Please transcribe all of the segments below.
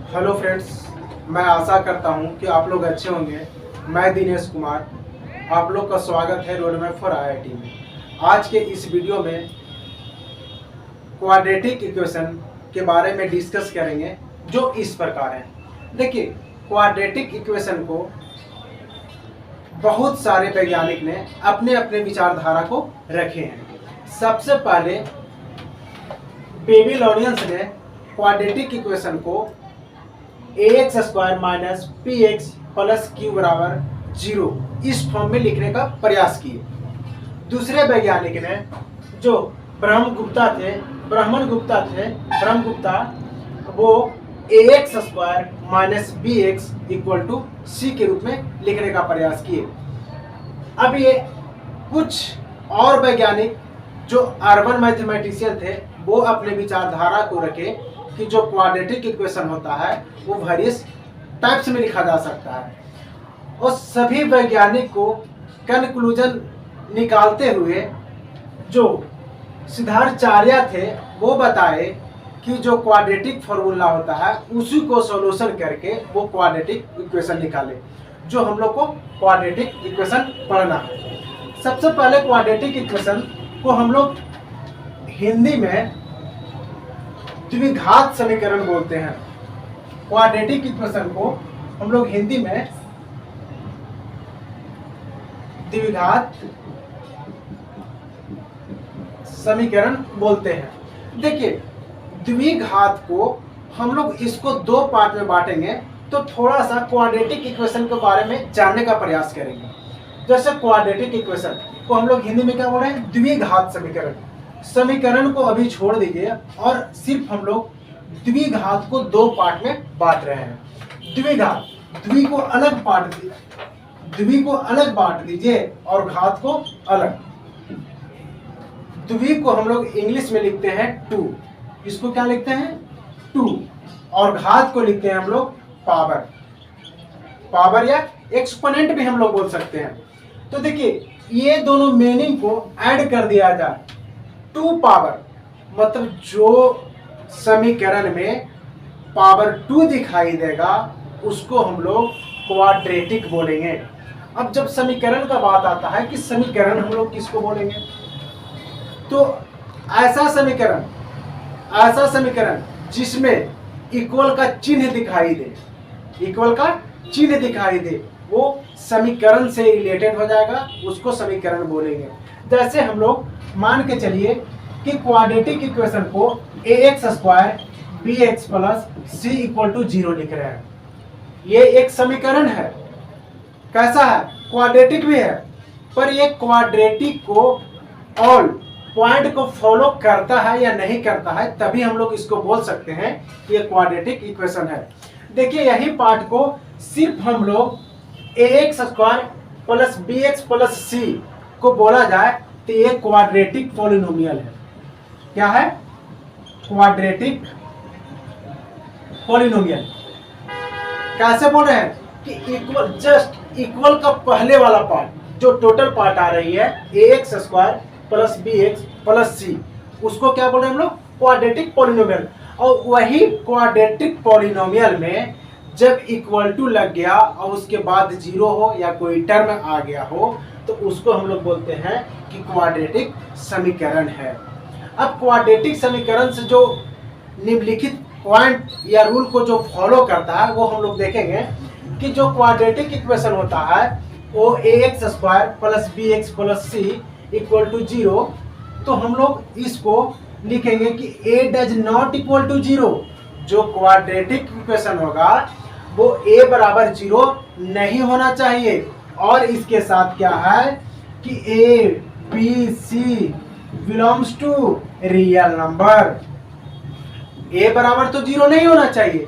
Hello friends, मैं आशा करता हूं कि आप लोग अच्छे होंगे। मैं दिनेश कुमार, आप लोग का स्वागत है रोड मैप फॉर आईआईटी में। आज के इस वीडियो में क्वाड्रेटिक इक्वेशन के बारे में डिस्कस करेंगे, जो इस प्रकार है। देखिए, क्वाड्रेटिक इक्वेशन को बहुत सारे वैज्ञानिक ने अपने अपने विचारधारा को रखे हैं। सबसे पहले बेबीलोनियंस ने क्वाड्रेटिक इक्वेशन को ax square minus P x plus Q बराबर 0 इस फॉर्म में लिखने का प्रयास किए। दूसरे वैज्ञानिक ने जो ब्रह्मगुप्ता वो ax square minus B X equal to C के रूप में लिखने का प्रयास किए। अब ये कुछ और वैज्ञानिक जो अर्बन मैथमेटिशियन थे वो अपने विचारधारा को रखे कि जो क्वाड्रेटिक इक्वेशन होता है वो वेरियस टाइप्स में लिखा जा सकता है। और सभी वैज्ञानिक को कंक्लूजन निकालते हुए जो सिद्धार्थाचार्य थे वो बताए कि जो क्वाड्रेटिक फार्मूला होता है उसी को सॉल्यूशन करके वो क्वाड्रेटिक इक्वेशन निकाले, जो हम लोग को क्वाड्रेटिक इक्वेशन पढ़ना है। सबसे पहले क्वाड्रेटिक इक्वेशन को हम लोग हिंदी में द्विघात समीकरण बोलते हैं। क्वाड्रेटिक इक्वेशन को हम लोग हिंदी में द्विघात समीकरण बोलते हैं। देखिए, द्विघात को हम लोग इसको दो पार्ट में बांटेंगे, तो थोड़ा सा क्वाड्रेटिक इक्वेशन के बारे में जानने का प्रयास करेंगे। जैसे क्वाड्रेटिक इक्वेशन को हम लोग हिंदी में क्या बोल रहे हैं? द्विघात समीकरण। समीकरण को अभी छोड़ दीजिए और सिर्फ हम लोग द्विघात को दो पार्ट में बांट रहे हैं। द्विघात, द्वि को अलग बांट दीजिए और घात को अलग। द्वि को हम लोग इंग्लिश में लिखते हैं 2, इसको क्या लिखते हैं? 2। और घात को लिखते हैं हम लोग पावर या एक्सपोनेंट भी हम लोग बोल सकते हैं। तो देखिए, ये दोनों मीनिंग को ऐड कर दिया जाए, 2 पावर मतलब जो समीकरण में पावर 2 दिखाई देगा उसको हम लोग क्वाड्रेटिक बोलेंगे। अब जब समीकरण का बात आता है कि समीकरण हम लोग किसको बोलेंगे, तो ऐसा समीकरण जिसमें इक्वल का चिन्ह दिखाई दे, वो समीकरण से रिलेटेड हो जाएगा, उसको समीकरण बोलेंगे। जैसे हम लोग मान के चलिए कि क्वाड्रेटिक इक्वेशन को ax square b x plus c equal to 0 लिख रहे हैं। ये एक समीकरण है। कैसा है? क्वाड्रेटिक भी है, पर ये क्वाड्रेटिक को ऑल पॉइंट को फॉलो करता है या नहीं करता है, तभी हम लोग इसको बोल सकते हैं ये क्वाड्रेटिक इक्वेशन है। देखिए, यही पार्ट को सिर्फ हम लोग ax square plus B x plus C को बोला जाए तो ये क्वाड्रेटिक पॉलिनोमियल है। क्या है? Quadratic polynomial. कैसे बोल रहे हैं कि इक्वल का पहले वाला पार्ट जो टोटल पार्ट आ रही है ax square plus B x plus C, उसको क्या बोल रहे हैं हम लोग? Quadratic polynomial. और वही क्वाड्रेटिक पॉलिनोमियल में जब इक्वल टू लग गया और उसके बाद 0 हो या कोई टर्म आ गया हो तो उसको हम लोग बोलते हैं कि क्वाड्रेटिक समीकरण है। अब क्वाड्रेटिक समीकरण से जो निम्नलिखित पॉइंट या रूल को जो फॉलो करता है वो हम लोग देखेंगे कि जो क्वाड्रेटिक इक्वेशन होता है वो ax square plus B x plus c equal to 0, तो हम लोग इसको लिखेंगे कि a does not equal to 0। जो क्वाड्रेटिक इक्वेशन होगा वो a बराबर 0 नहीं होना चाहिए। और इसके साथ क्या है कि a b c belongs to real number. a बराबर तो 0 नहीं होना चाहिए,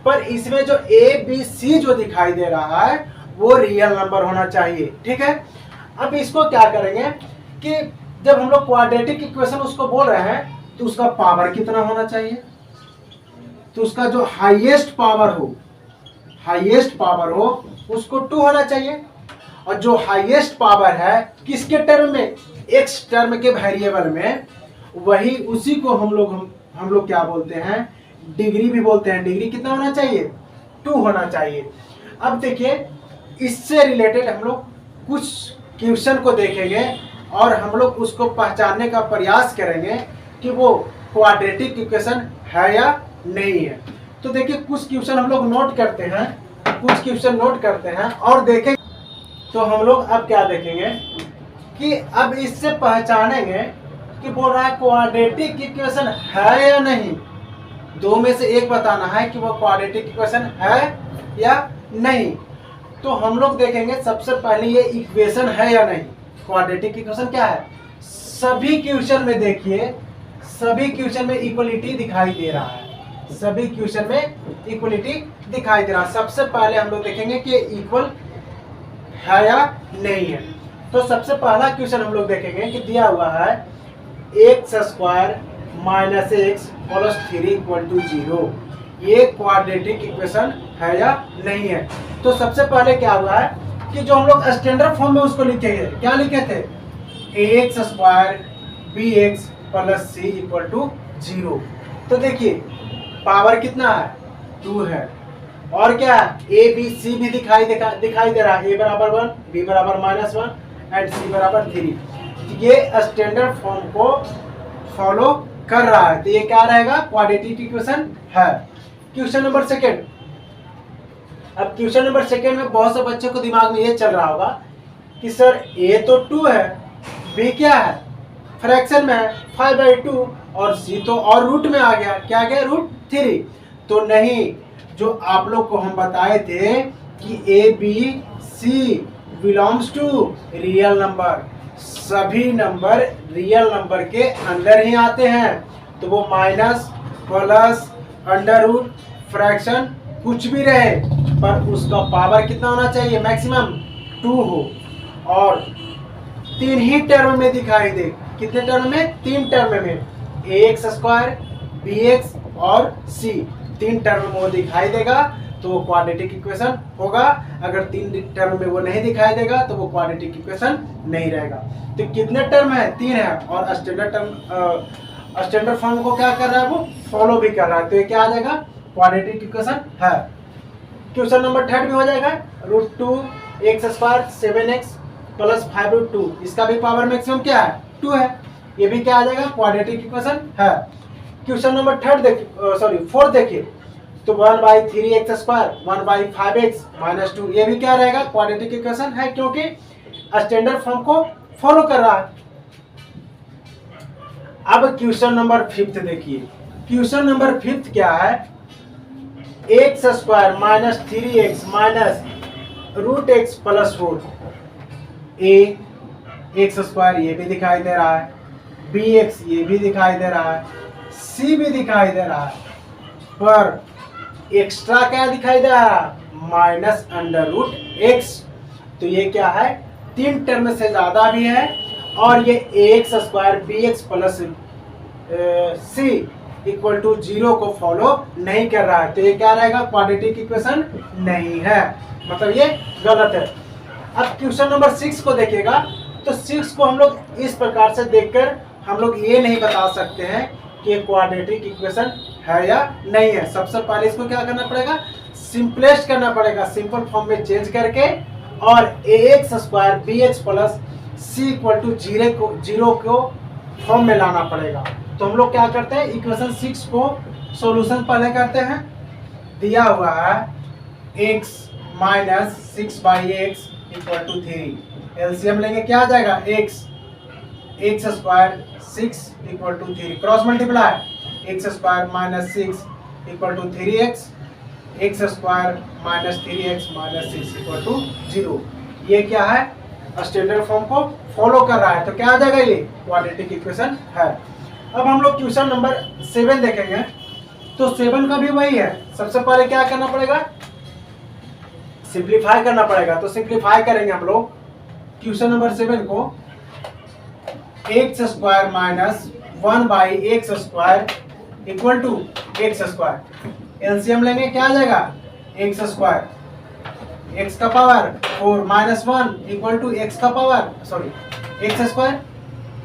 पर इसमें जो a b c जो दिखाई दे रहा है वो रियल नंबर होना चाहिए। ठीक है, अब इसको क्या करेंगे कि जब हम लोग क्वाड्रेटिक इक्वेशन उसको बोल रहे हैं तो उसका पावर कितना होना चाहिए? तो उसका जो हाईएस्ट पावर हो उसको 2 होना चाहिए। और जो हाईएस्ट पावर है किसके टर्म में? x टर्म के वेरिएबल में, वही उसी को हम लोग क्या बोलते हैं डिग्री भी बोलते हैं। डिग्री कितना होना चाहिए? 2 होना चाहिए। अब देखिए, इससे रिलेटेड हम लोग कुछ क्वेश्चन को देखेंगे और हम लोग उसको पहचानने का प्रयास करेंगे कि वो क्वाड्रेटिक इक्वेशन है या नहीं है। तो देखिए, कुछ क्वेश्चन हम लोग नोट करते हैं, कुछ क्वेश्चन नोट करते हैं और देखें। तो हम लोग अब क्या देखेंगे कि अब इससे पहचानेंगे कि बोल रहा है क्वाड्रेटिक इक्वेशन है या नहीं। दो में से एक बताना है कि वो क्वाड्रेटिक इक्वेशन है या नहीं। तो हम लोग देखेंगे सबसे पहले ये इक्वेशन है या नहीं। क्वाड्रेटिक इक्वेशन क्या है? सभी क्वेश्चन में देखिए, सभी क्वेश्चन में इक्वलिटी दिखाई दे रहा है, सभी क्वेश्चन में इक्वलिटी दिखाई दे रहा है। सबसे पहले हम लोग देखेंगे कि इक्वल है या नहीं है। तो सबसे पहला क्वेश्चन हम लोग देखेंगे कि दिया हुआ है x square minus x plus 3 equal to 0। ये क्वाड्रेटिक इक्वेशन है या नहीं है। तो सबसे पहले क्या हुआ है कि जो हम लोग स्टैंडर्ड फॉर्म में उसको लिखेंगे, क्या लिखे थे? ax square bx plus c equal to 0। तो देखिए पावर कितना है? 2 है। और क्या है? ए बी सी भी दिखाई दे रहा है। a बराबर 1, b बराबर -1 एंड c बराबर 3। ये स्टैंडर्ड फॉर्म को फॉलो कर रहा है। तो ये क्या रहेगा? क्वाड्रेटिक इक्वेशन है। Question number second. अब क्वेश्चन नंबर सेकेंड में बहुत से बच्चों को दिमाग में ये चल रहा होगा कि सर a तो 2 है, b क्या है? फ्रैक्शन में है 5/2 और c तो और रूट में आ गया, क्या गया? √3। तो नहीं, जो आप लोग को हम बताए थे कि a b c belongs to real number, सभी नंबर रियल नंबर के अंदर ही आते हैं। तो वो minus, plus, under root, fraction कुछ भी रहे, पर उसका पावर कितना होना चाहिए? मैक्सिमम 2 हो और 3 ही टर्म में दिखाई दे। कितने टर्म में? 3 टर्म में। ax स्क्वायर, bx और c 3 टर्म में वो दिखाई देगा तो वो क्वाड्रेटिक इक्वेशन होगा। अगर 3 टर्म में वो नहीं दिखाई देगा तो वो क्वाड्रेटिक इक्वेशन नहीं रहेगा। तो कितने टर्म है? 3 है। और स्टैंडर्ड फॉर्म को क्या कर रहा है? वो फॉलो भी कर रहा है। तो ये क्या आ जाएगा? क्वाड्रेटिक इक्वेशन है। क्वेश्चन नंबर 3 भी हो जाएगा। √2 x स्क्वायर 7x प्लस 5√2, इसका भी पावर मैक्सिमम क्या है? 2 है। ये भी क्या आ जाएगा? क्वाड्रेटिक इक्वेशन है। क्वेश्चन नंबर 4 देखिए। तो 1/3x स्क्वायर 1/5x माइनस 2, ये भी क्या रहेगा? क्वाड्रेटिक इक्वेशन है, क्योंकि स्टैंडर्ड फॉर्म को फॉलो कर रहा है। अब क्वेश्चन नंबर 5 देखिए। क्वेश्चन नंबर 5 क्या है? x square minus 3x minus √x plus 4। x square ये भी दिखाई दे रहा है, bx ये भी दिखाई दे रहा है, c भी दिखाई दे रहा है, पर एक्स्ट्रा क्या दिखाई दे रहा है? Minus √x। तो ये क्या है? 3 टर्म से ज्यादा भी है और ये ax square bx plus c equal to 0 को फॉलो नहीं कर रहा है। तो ये क्या रहेगा? क्वाड्रेटिक इक्वेशन नहीं है, मतलब ये गलत है। अब क्वेश्चन नंबर 6 को देखिएगा। तो 6 को हम लोग इस प्रकार से देखकर हम लोग ये नहीं बता सकते हैं कि क्वाड्रेटिक इक्वेशन है या नहीं है। सबसे पहले इसको क्या करना पड़ेगा? सिंपलेस्ट करना पड़ेगा, सिंपल फॉर्म में चेंज करके, और ax square bx plus c equal to 0 को फॉर्म में लाना पड़ेगा। तो हम लोग क्या करते हैं? इक्वेशन 6 को सॉल्यूशन पहले करते हैं। दिया हुआ है x minus 6/x equal to 3। LCM लेंगे, क्या आ जाएगा? x square 6 equal to 3, cross multiply x square minus 6 equal to 3x, x square minus 3x minus 6 equal to 0। ये क्या है? स्टैंडर्ड फॉर्म को फॉलो कर रहा है। तो क्या आ जाएगा? ये क्वाड्रेटिक इक्वेशन है। अब हम लोग क्वेश्चन नंबर 7 देखेंगे। तो 7 का भी वही है। सबसे पहले क्या करना पड़ेगा? सिंप्लीफाई करना पड़ेगा। तो सिंप्लीफाई करेंगे हम लोग क्वेश्चन नंबर 7 को। x square minus 1/x square equal to x square. LCM लेंगे, क्या आ जाएगा? x स्क्वायर x का power 4 minus 1 equal to x का power x square,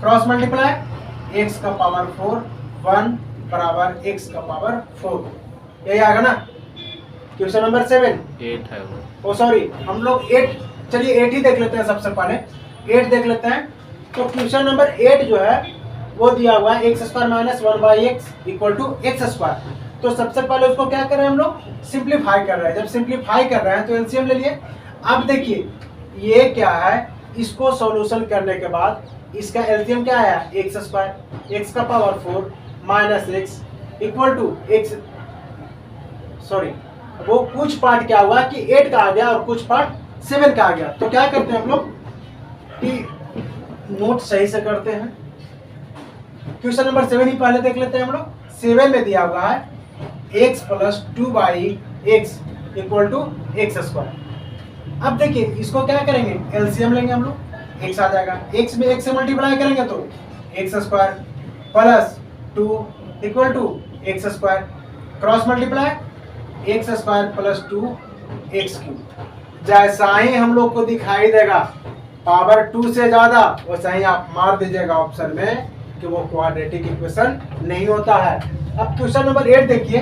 cross multiply x का पावर 4 1 बराबर x का पावर 4। यही आएगा ना। क्वेश्चन नंबर 7 8 है वो। ओ सॉरी, हम लोग 8, चलिए 8 ही देख लेते हैं सबसे पहले। 8 देख लेते हैं। तो क्वेश्चन नंबर 8 जो है वो दिया हुआ है x square minus 1/x equal to x square. तो सबसे पहले उसको क्या कर रहे हैं हम लोग, सिंप्लीफाई कर रहे हैं। जब सिंप्लीफाई कर रहे हैं तो एलसीएम ले लिए। अब देखिए ये क्या है, इसको सॉल्यूशन करने के बाद इसका एलसीएम क्या आया, एक्स स्क्वायर, एक्स का power 4 minus x equal to x, sorry वो कुछ पार्ट क्या हुआ कि 8 का आ गया और कुछ पार्ट 7 का आ गया। तो क्या करते हैं हम लोग कि नोट सही से करते हैं। क्वेश्चन नंबर 7 ही पहले देख लेते हैं हम लोग। 7 में दिया हुआ है x plus 2/x equal to x square. अब देखिए इसको क्या करेंगे, एलसीएम लेंगे हम लोग, x आ जाएगा, x में x से मल्टीप्लाई करेंगे तो x square plus 2 equal to x square, cross multiply x square plus 2 x cube. जैसा ही हम लोग को दिखाई देगा पावर 2 से ज्यादा, वैसा ही आप मार दीजिएगा ऑप्शन में कि वो क्वाड्रेटिक इक्वेशन नहीं होता है। अब क्वेश्चन नंबर 8 देखिए।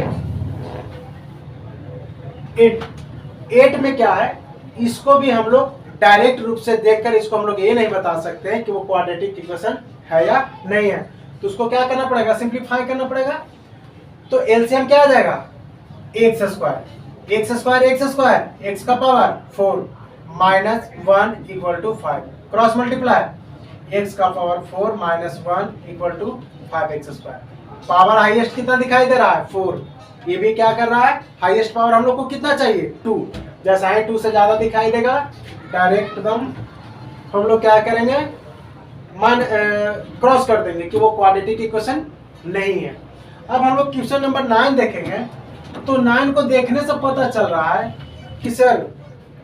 8 में क्या है, इसको भी हम लोग डायरेक्ट रूप से देखकर इसको हम लोग ये नहीं बता सकते हैं कि वो क्वाड्रेटिक इक्वेशन है या नहीं है। तो उसको क्या करना पड़ेगा, सिंप्लीफाई करना पड़ेगा। तो एलसीएम क्या आ जाएगा, x square, x square x square, x का power 4 minus 1 equal to 5, cross multiply X का power 4 minus 1 equal to 5x square. Power highest कितना दिखाई दे रहा है, 4। ये भी क्या कर रहा है, हाईएस्ट पावर हम लोग को कितना चाहिए, 2। जैसा ही 2 से ज्यादा दिखाई देगा डायरेक्ट एकदम हम लोग क्या करेंगे, क्रॉस कर देंगे कि वो क्वाड्रेटिक इक्वेशन नहीं है। अब हम लोग क्वेश्चन नंबर 9 देखेंगे। तो 9 को देखने से पता चल रहा है कि सर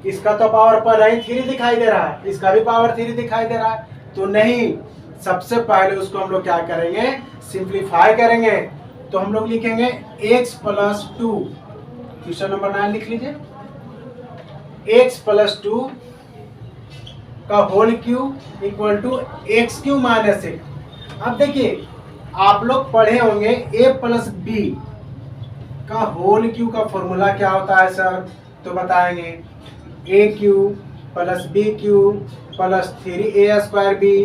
इसका तो पावर पर ही 3 दिखाई दे रहा है, इसका भी पावर 3 दिखाई दे रहा है। तो नहीं, सबसे पहले उसको हम लोग क्या करेंगे, सिंप्लीफाई करेंगे। तो हम लोग लिखेंगे x प्लस 2, क्वेश्चन नंबर 9 लिख लीजिए, x प्लस 2 का whole cube equal to x cube minus 1। अब देखिए आप लोग पढ़े होंगे a प्लस बी का होल क्यू का फॉर्मूला क्या होता है सर, तो बताएंगे A cube plus B cube plus 3a square B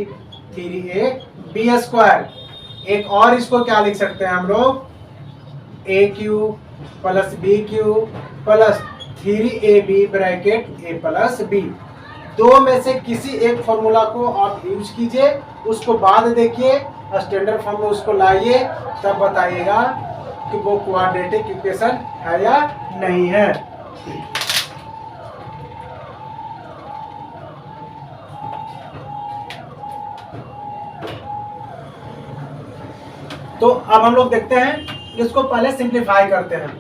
3ab square. एक और इसको क्या लिख सकते हैं हम लोग, A cube plus B cube plus 3ab bracket a plus B. दो में से किसी एक फॉर्मूला को आप यूज कीजिए, उसको बाद देखिए, स्टैंडर्ड फॉर्म में उसको लाइए, तब बताइएगा कि वो क्वाड्रेटिक इक्वेशन है या नहीं है। तो अब हम लोग देखते हैं, इसको पहले सिंप्लीफाई करते हैं।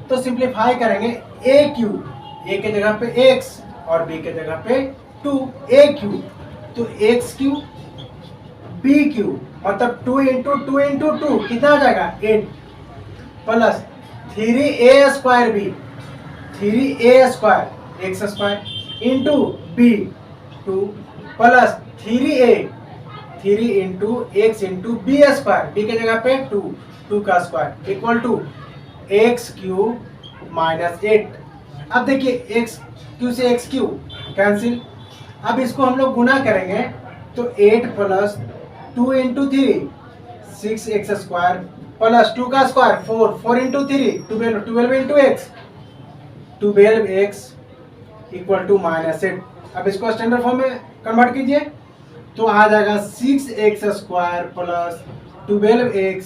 तो सिंप्लीफाई करेंगे ए क्यू, ए के जगह पे एक्स और बी के जगह पे 2, ए क्यू तो एक्स क्यू बी क्यू मतलब 2 इंटू 2 इंटू 2 कितना आ जाएगा 8 plus 3a square b 3a square x square into b 2 plus 3a 3 into x into b square, b के जगह पे 2 का square equal to x cube minus 8। अब देखिए एक्स क्यू से एक्स क्यू कैंसिल। अब इसको हम लोग गुना करेंगे तो 8 plus 2 into 3 6x square plus 2 का square 4 into 3 12 into x 12x equal to minus 8। अब इसको स्टैंडर्ड फॉर्म में कन्वर्ट कीजिए तो आ जाएगा 6x square plus 12x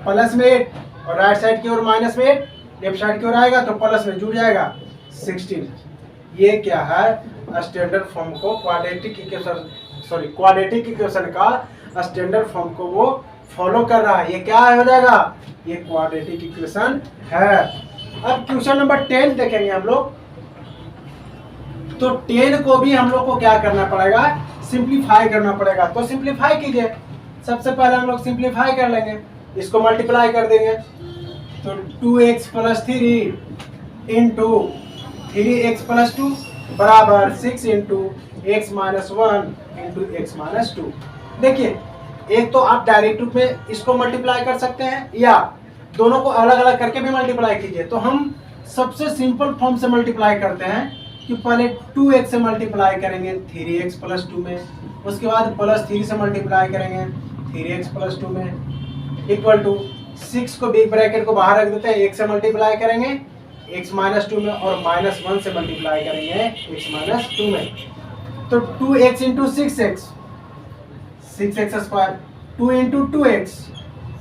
plus में 8 और राइट साइड की ओर माइनस में 8, लेफ्ट साइड की ओर आएगा तो प्लस में जुड़ जाएगा 16। ये क्या है, स्टैंडर्ड फॉर्म को क्वाड्रेटिक इक्वेशन का स्टैंडर्ड फॉर्म को वो फॉलो कर रहा है। ये क्या हो जाएगा, ये क्वाड्रेटिक इक्वेशन है। अब क्वेश्चन नंबर 10 देखेंगे हम लोग। तो 10 को भी हम लोग को क्या करना पड़ेगा, सिंप्लीफाई करना पड़ेगा। तो सिंप्लीफाई कीजिए, सबसे पहले हम लोग सिंप्लीफाई कर लेंगे, इसको मल्टीप्लाई कर देंगे तो 2x plus 3 into 3x plus 2 बराबर 6 into x minus 1 into x minus 2। देखिए एक तो आप डायरेक्ट रूप में इसको मल्टीप्लाई कर सकते हैं या दोनों को अलग अलग करके भी मल्टीप्लाई कीजिए। तो हम सबसे सिंपल फॉर्म से मल्टीप्लाई करते हैं कि पहले 2x से मल्टीप्लाई करेंगे 3x प्लस 2 में, उसके बाद प्लस 3 से मल्टीप्लाई करेंगे 3x प्लस 2 में, इक्वल टू 6 को बिग ब्रैकेट को बाहर रख देते हैं, 1 से मल्टीप्लाई करेंगे x माइनस 2 में और माइनस 1 से मल्टीप्लाई करेंगे x माइनस 2 में। तो 2x into 6x 6x square, 2 into 2x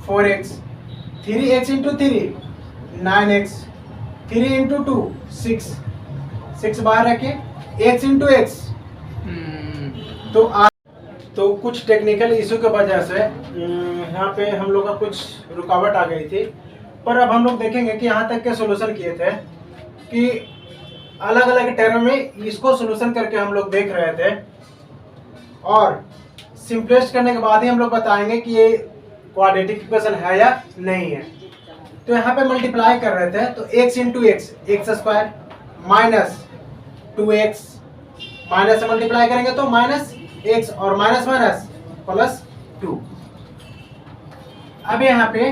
4x, 3x into 3 9x, 3 into 2 6 बाहर रखिए, x इंटू x। तो कुछ टेक्निकल इशू के वजह से यहाँ पे हम लोग का कुछ रुकावट आ गई थी, पर अब हम लोग देखेंगे कि यहाँ तक के सोल्यूशन किए थे कि अलग अलग टर्म में इसको सोल्यूशन करके हम लोग देख रहे थे और सिंपलेस्ट करने के बाद ही हम लोग बताएंगे कि ये क्वाड्रेटिक इक्वेशन है या नहीं है। तो यहाँ पे मल्टीप्लाई कर रहे थे तो x into x square minus 2x, minus से मल्टीप्लाई करेंगे तो माइनस x और माइनस माइनस प्लस 2। अब यहाँ पे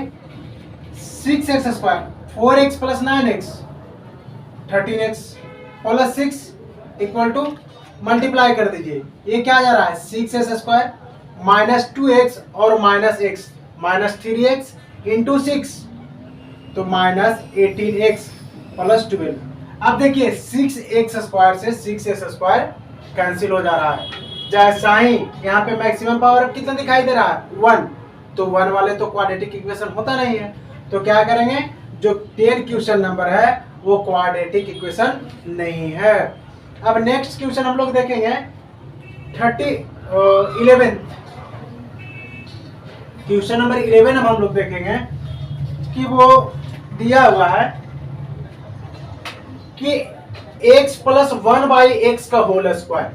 6x square 4x plus 9x 13x plus 6 equal to multiply कर दीजिए, ये क्या जा रहा है 6x स्क्वायर माइनस 2x और minus x minus 3x into 6 तो माइनस 18x प्लस 12। अब देखिए 6x स्क्वायर से 6x स्क्वायर कैंसिल हो जा रहा है, जैसा ही यहाँ पे मैक्सिमम पावर कितना दिखाई दे रहा है 1, तो 1 वाले तो क्वाड्रेटिक इक्वेशन होता नहीं है। तो क्या करेंगे, जो 10 क्वेश्चन नंबर है वो क्वाड्रेटिक इक्वेशन नहीं है। अब नेक्स्ट क्वेश्चन हम लोग देखेंगे 11 क्वेश्चन नंबर 11 हम लोग देखेंगे कि वो दिया हुआ है कि x प्लस 1 बाई एक्स का whole square,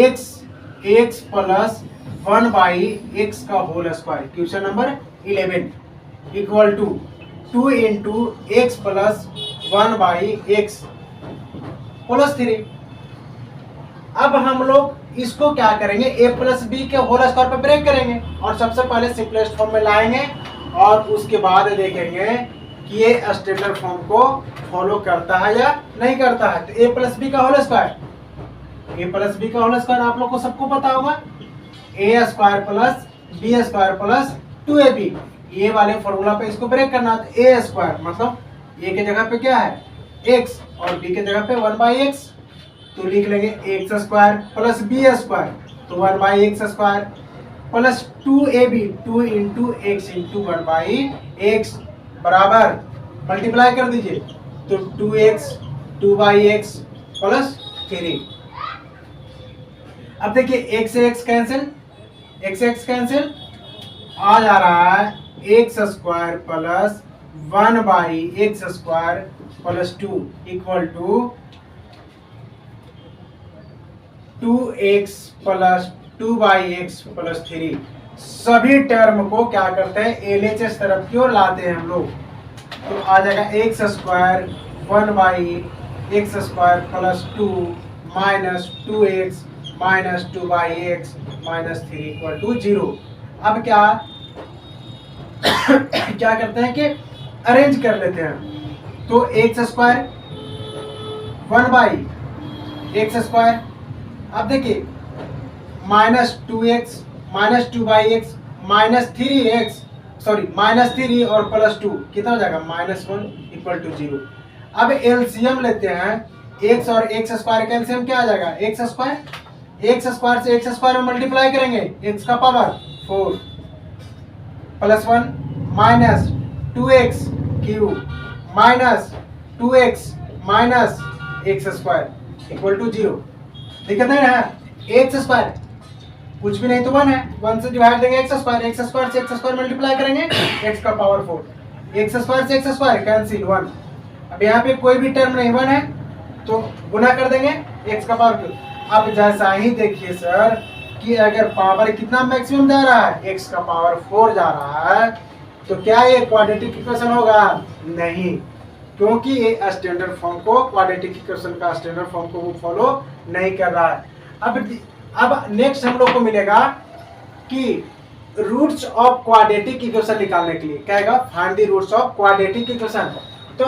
x plus 1 by X का whole square question number 11 equal to 2 into X plus 1 by x plus 3। अब हम लोग इसको क्या करेंगे, a प्लस बी के होल स्क्वायर पे ब्रेक करेंगे और सबसे पहले सिंपलेस्ट फॉर्म में लाएंगे और उसके बाद देखेंगे कि ये स्टैंडर्ड फॉर्म को फॉलो करता है या नहीं करता है। तो a प्लस बी का whole square, a plus B का होल स्क्वायर आप लोग को सबको पता होगा, a square plus b square plus 2ab। ये वाले फॉर्मूला पे इसको ब्रेक करना, तो a स्क्वायर मतलब a के जगह पे क्या है x और b के जगह पे 1 बाई एक्स, तो लिख लेंगे x square plus b square तो 1 by x square plus 2ab 2 into x into 1 by x बराबर मल्टीप्लाई कर दीजिए तो 2x 2 बाई एक्स प्लस 3। अब देखिए x से x कैंसिल, x से x कैंसिल आ जा रहा है x square plus 1 by x square plus 2 equal to 2x plus 2 by x plus 3। सभी टर्म को क्या करते हैं LHS तरफ की ओर लाते हैं हम लोग, तो आ जाएगा x square 1 by x square plus 2 minus 2x minus 2 by x minus 3 equal to 0। अब क्या क्या करते हैं कि अरेंज कर लेते हैं, तो x square 1 by x square, अब देखिए minus 2x minus 2 by x minus 3x sorry minus 3 और प्लस 2 कितना हो जाएगा माइनस 1 इक्वल टू 0। अब एलसीएम लेते हैं, x और एक्स स्क्वायर का एलसीएम क्या आ जाएगा एक्स स्क्वायर से एक्स स्क्वायर में मल्टीप्लाई करेंगे x का power 4 plus 1 minus 2x cube minus 2x minus x square equal to 0। दिक्कत नहीं है, एक्स स्क्वायर कुछ भी नहीं तो 1 है, 1 से डिवाइड देंगे एक्स स्क्वायर से एक्स स्क्वायर मल्टीप्लाई करेंगे एक्स का पावर 4, एक्स स्क्वायर से एक्स स्क्वायर कैंसिल 1। अब यहाँ पे कोई भी टर्म नहीं 1 है तो गुना कर देंगे एक्स का पावर 4। अब जैसा ही देखिए सर कि अगर पावर कितना मैक्सिमम जा रहा है एक्स का पावर 4 जा रहा है, तो क्या ये क्वाड्रेटिक इक्वेशन होगा? नहीं, क्योंकि ये स्टैंडर्ड फॉर्म को क्वाड्रेटिक इक्वेशन का स्टैंडर्ड फॉर्म को वो फॉलो नहीं कर रहा है। अब नेक्स्ट हम लोग को मिलेगा कि रूट्स ऑफ क्वाड्रेटिक इक्वेशन निकालने के लिए क्या आएगा, find the roots of quadratic equation. तो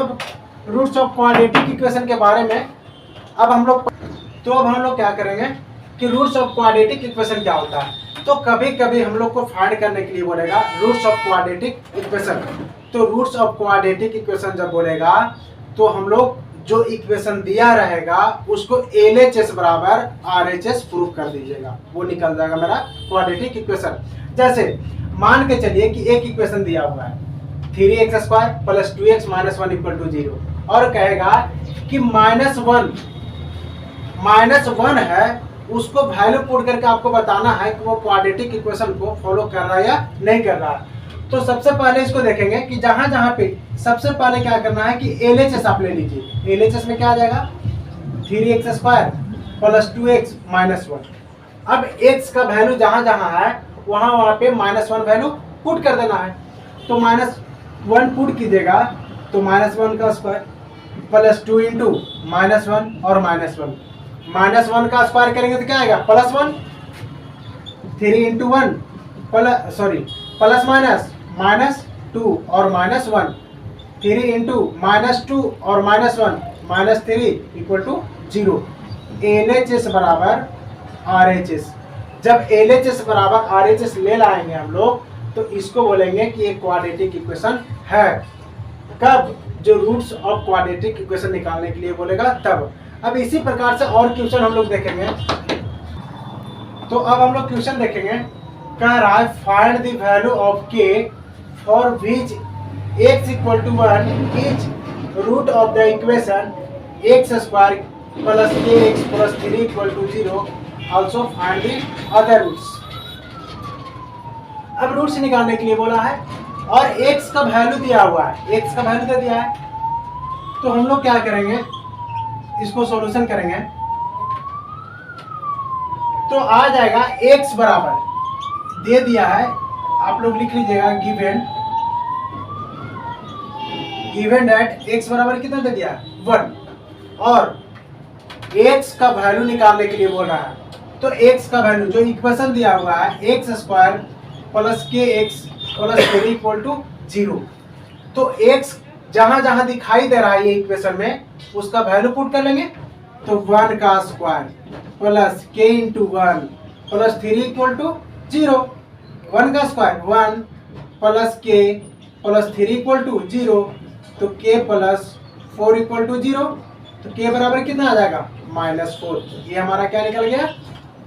रूट्स ऑफ क्वाड्रेटिक इक्वेशन के बारे में अब हम लोग क्या करेंगे कि रूट्स ऑफ क्वाड्रेटिक इक्वेशन क्या होता है। तो कभी कभी हम लोग को फाइंड करने के लिए बोलेगा रूट्स ऑफ क्वाड्रेटिक इक्वेशन। तो रूट्स ऑफ क्वाड्रेटिक इक्वेशन जब बोलेगा तो हम लोग जो इक्वेशन दिया रहेगा उसको LHS बराबर RHS प्रूव कर दीजिएगा, वो निकल जाएगा मेरा क्वाड्रेटिक इक्वेशन। जैसे मान के चलिए कि एक इक्वेशन दिया हुआ है 3x² plus 2x minus 1 equal to 0 और कहेगा कि माइनस वन है, उसको वैल्यू पुट करके आपको बताना है कि वो क्वाड्रेटिक इक्वेशन को फॉलो कर रहा है या नहीं कर रहा है। तो सबसे पहले इसको देखेंगे कि जहां जहां पे सबसे पहले क्या करना है कि LHS आप ले लीजिए। LHS में क्या आ जाएगा 3x² प्लस 2x माइनस 1। अब x का वैल्यू जहां जहां है वहां पे -1 वैल्यू पुट कर देना है। तो -1 पुट कीजिएगा तो -1 का स्क्वायर प्लस 2 इंटू -1 और -1 -1 का स्क्वायर करेंगे तो क्या आएगा +1। 3 इंटू 1 प्लस -2 और -1 3 इंटू -2 और -1 -3 इक्वल टू 0। LHS बराबर RHS। जब LHS बराबर RHS ले लाएंगे हम लोग तो इसको बोलेंगे कि एक क्वाड्रेटिक इक्वेशन है। कब, जो रूट्स ऑफ क्वाड्रेटिक इक्वेशन निकालने के लिए बोलेगा तब। अब इसी प्रकार से और क्वेश्चन हम लोग देखेंगे। तो अब हम लोग क्वेश्चन देखेंगे, कह रहा है find the value of k for which x equal to 1 is root of the equation x² plus kx plus 3 equal to 0। Also find the other roots. अब रूट्स निकालने के लिए बोला है और x का वैल्यू दिया हुआ है, x का वैल्यू दे दिया है। तो हम लोग क्या करेंगे, इसको सॉल्यूशन करेंगे तो आ जाएगा x बराबर दे दिया है, आप लोग लिख लीजिएगा गिवन दैट x बराबर कितना दे दिया 1 और x का वैल्यू निकालने के लिए बोल रहा है। तो x का वैल्यू जो इक्वेशन दिया हुआ है x² plus kx plus 3 equal to 0। तो x जहां जहां दिखाई दे रहा है ये इक्वेशन में उसका वैल्यू पुट कर लेंगे। तो 1 का square plus k into 1 plus 3 equal to 0। 1 का square 1 plus k plus 3 equal to 0। तो k प्लस 4 इक्वल टू 0। तो k बराबर कितना आ जाएगा -4। ये हमारा क्या निकल गया,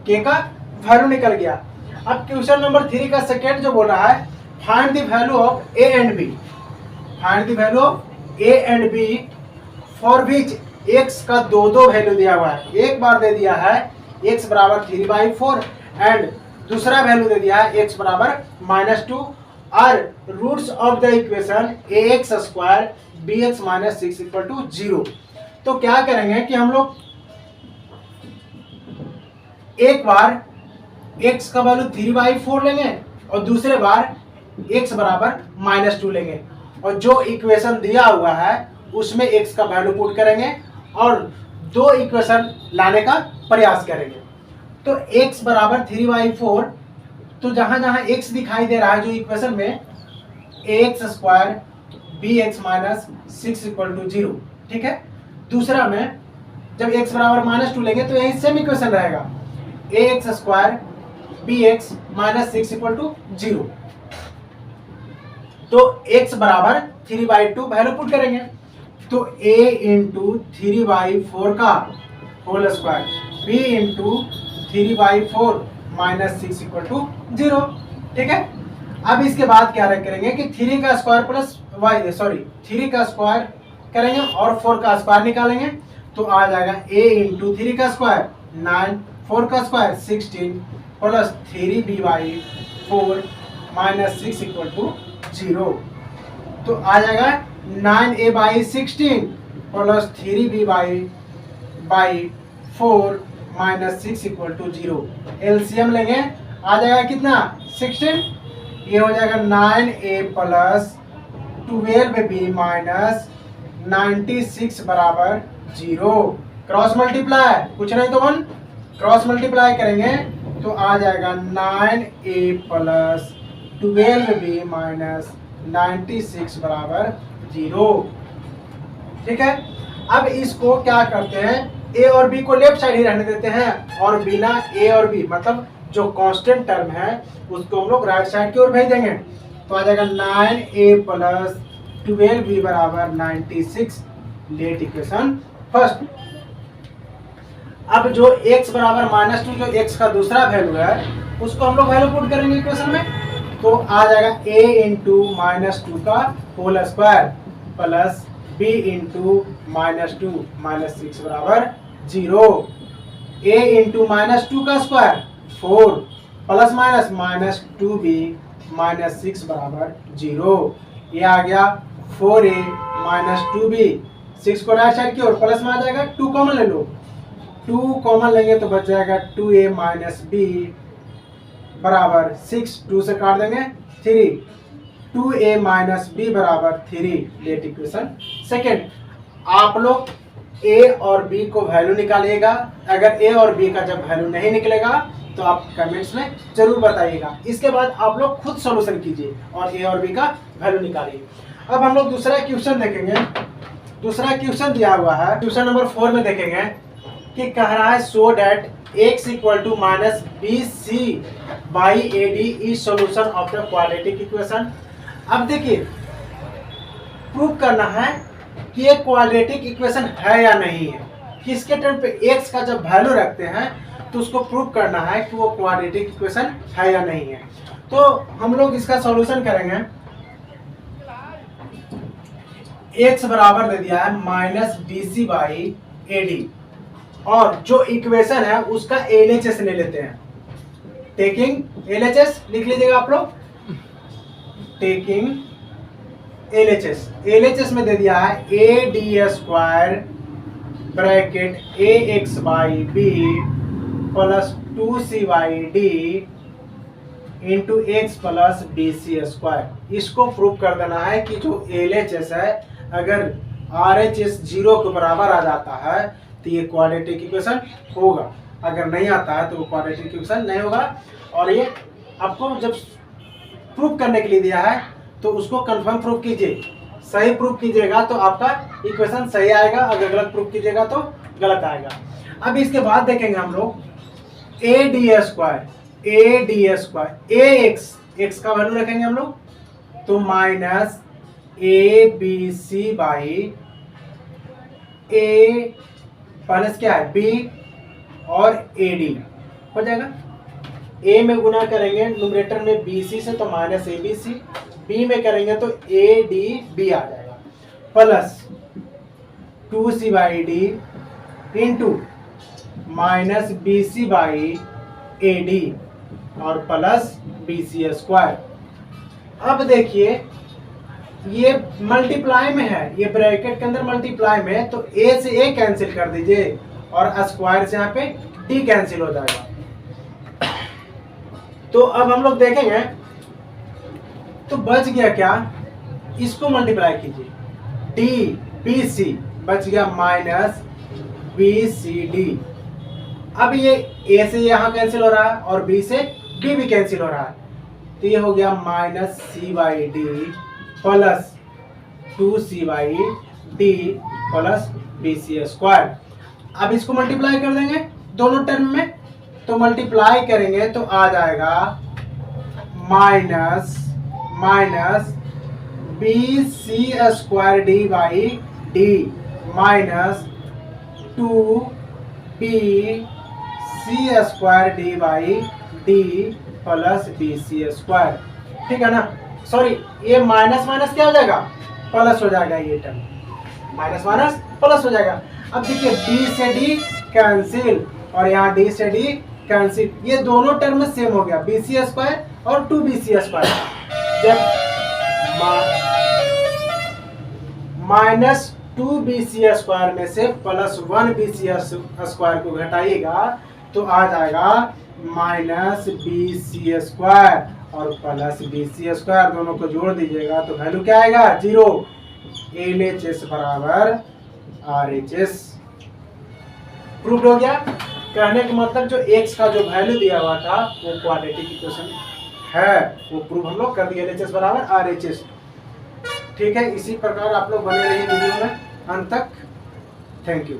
k का वैल्यू निकल गया। अब क्वेश्चन नंबर 3 का सेकेंड जो बोल रहा है find the value of a and b। Find the value of a and b for which x का दो वैल्यू दिया हुआ है। एक बार दे दिया है x बराबर 3/4 एंड दूसरा वैल्यू दे दिया है x बराबर -2 और roots of the equation ax² bx - 6 equal to 0। तो क्या करेंगे कि हम लोग एक बार x का वैल्यू 3/4 लेंगे और दूसरे बार x बराबर -2 लेंगे और जो इक्वेशन दिया हुआ है उसमें x का वैल्यू पुट करेंगे और दो इक्वेशन लाने का प्रयास करेंगे। तो x बराबर 3/4, तो जहां जहां x दिखाई दे रहा है जो इक्वेशन में ax² bx - 6 इक्वल टू 0, ठीक है। दूसरा में जब x बराबर -2 लेंगे तो यही सेम इक्वेशन रहेगा ax² bx - 6 इक्वल टू 0। तो x बराबर 3/2 वैल्यू पुट करेंगे तो a इंटू 3/4 का whole square b into 3/4 - 6 equal to 0, ठीक है। अब इसके बाद क्या करेंगे कि 3 का स्क्वायर प्लस 3 का स्क्वायर करेंगे और 4 का स्क्वायर निकालेंगे तो आ जाएगा a इंटू 3 का स्क्वायर 9, 4 का square 16 plus 3b/4 - 6 equal to 0। तो आ जाएगा 9a/16 plus 3b/4 - 6 equal to 0। LCM लेंगे आ जाएगा कितना 16, ये हो जाएगा 9a प्लस 12b माइनस 96 बराबर 0। क्रॉस मल्टीप्लाई कुछ नहीं तो 1, क्रॉस मल्टीप्लाई करेंगे तो आ जाएगा 9a प्लस 12b माइनस 96 बराबर 0। ठीक है, अब इसको क्या करते हैं, a और b को लेफ्ट साइड ही रहने देते हैं और बिना a और b मतलब जो कांस्टेंट टर्म है उसको हम लोग राइट साइड की ओर भेज देंगे। तो आ जाएगा 9a प्लस 12b बराबर 96, लेट इक्वेशन फर्स्ट। अब जो x बराबर -2 जो x का दूसरा वैल्यू है उसको हम लोग वैल्यू पुट करेंगे इक्वेशन में, तो आ जाएगा a इंटू -2 का whole square plus b into -2 -6 बराबर 0। a इंटू -2 का स्क्वायर 4 प्लस माइनस -2b -6 बराबर 0। ये आ गया 4a -2b, 6 को राइट साइड की ओर प्लस में आ जाएगा, 2 कॉमन ले लो, 2 कॉमन लेंगे तो बच जाएगा 2a -b बराबर 6, 2 से काट देंगे 3, 2a -b बराबर 3, लेट इक्वेशन सेकेंड। आप लोग a और b को वैल्यू निकालिएगा, अगर a और b का जब वैल्यू नहीं निकलेगा तो आप कमेंट्स में जरूर बताइएगा। इसके बाद आप लोग खुद सॉल्यूशन कीजिए और a और b का वैल्यू निकालिए। अब हम लोग दूसरा क्वेश्चन देखेंगे। दूसरा क्वेश्चन दिया हुआ है, क्वेश्चन नंबर 4 में देखेंगे कि कह रहा है so that x equal to -bc by ad is solution of the quadratic equation. अब देखिए प्रूव करना है कि ये क्वाड्रेटिक इक्वेशन है या नहीं है। किसके टर्म पे x का जब वैल्यू रखते हैं तो उसको प्रूव करना है कि वो क्वाड्रेटिक इक्वेशन है या नहीं है। तो हम लोग इसका सॉल्यूशन करेंगे। x बराबर दे दिया है -bc बाई ad और जो इक्वेशन है उसका LHS ले लेते हैं। टेकिंग LHS लिख लीजिएगा आप लोग, टेकिंग LHS में दे दिया है ad square bracket ax by b plus 2c by d into X plus bc square. इसको प्रूव कर देना है कि जो LHS है अगर RHS 0 के बराबर आ जाता है तो ये क्वाड्रेटिक इक्वेशन होगा, अगर नहीं आता है तो वो क्वाड्रेटिक इक्वेशन नहीं होगा। और ये आपको जब प्रूव करने के लिए दिया है तो उसको कंफर्म प्रूव कीजिए, सही प्रूव कीजिएगा तो आपका इक्वेशन सही आएगा, अगर गलत प्रूव कीजिएगा तो गलत आएगा। अब इसके बाद देखेंगे हम लोग ad स्क्वायर x का वैल्यू रखेंगे हम लोग, तो minus abc by a plus क्या है b और ad हो जाएगा। a में गुना करेंगे न्यूमरेटर में bc से तो -abc, b में करेंगे तो adb आ जाएगा plus 2c by d into -bc by ad और प्लस bc स्क्वायर। अब देखिए ये मल्टीप्लाई में है, ये ब्रैकेट के अंदर मल्टीप्लाई में है तो a से a कैंसिल कर दीजिए और स्क्वायर से यहाँ पे d कैंसिल हो जाएगा। तो अब हम लोग देखेंगे तो बच गया क्या, इसको मल्टीप्लाई कीजिए, d bc बच गया -bcd। अब ये a से यहाँ कैंसिल हो रहा है और b से d भी कैंसिल हो रहा है, तो ये हो गया -c by d plus 2c by d plus bc square. अब इसको मल्टीप्लाई कर देंगे दोनों टर्म में, तो मल्टीप्लाई करेंगे तो आ जाएगा minus bc square d by d minus 2bc square d by d plus bc square. ठीक है ना, सॉरी ये माइनस माइनस क्या हो जाएगा, प्लस हो जाएगा, ये टर्म माइनस माइनस प्लस हो जाएगा। अब देखिए d से d कैंसिल और यहाँ d से d कैंसिल, ये दोनों टर्म सेम हो गया, bc स्क्वायर और 2bc स्क्वायर। जब -2bc स्क्वायर में से +1bc स्क्वायर को घटाइएगा तो आ जाएगा -bc स्क्वायर और प्लस bc स्क्वायर, दोनों को जोड़ दीजिएगा तो वैल्यू क्या आएगा 0। LHS बराबर RHS प्रूव हो गया। कहने का मतलब जो x का जो वैल्यू दिया हुआ था वो क्वाड्रेटिक इक्वेशन है वो प्रूव हम लोग कर दिए, LHS बराबर RHS। ठीक है, इसी प्रकार आप लोग बने रहिए वीडियो में अंत तक। Thank you.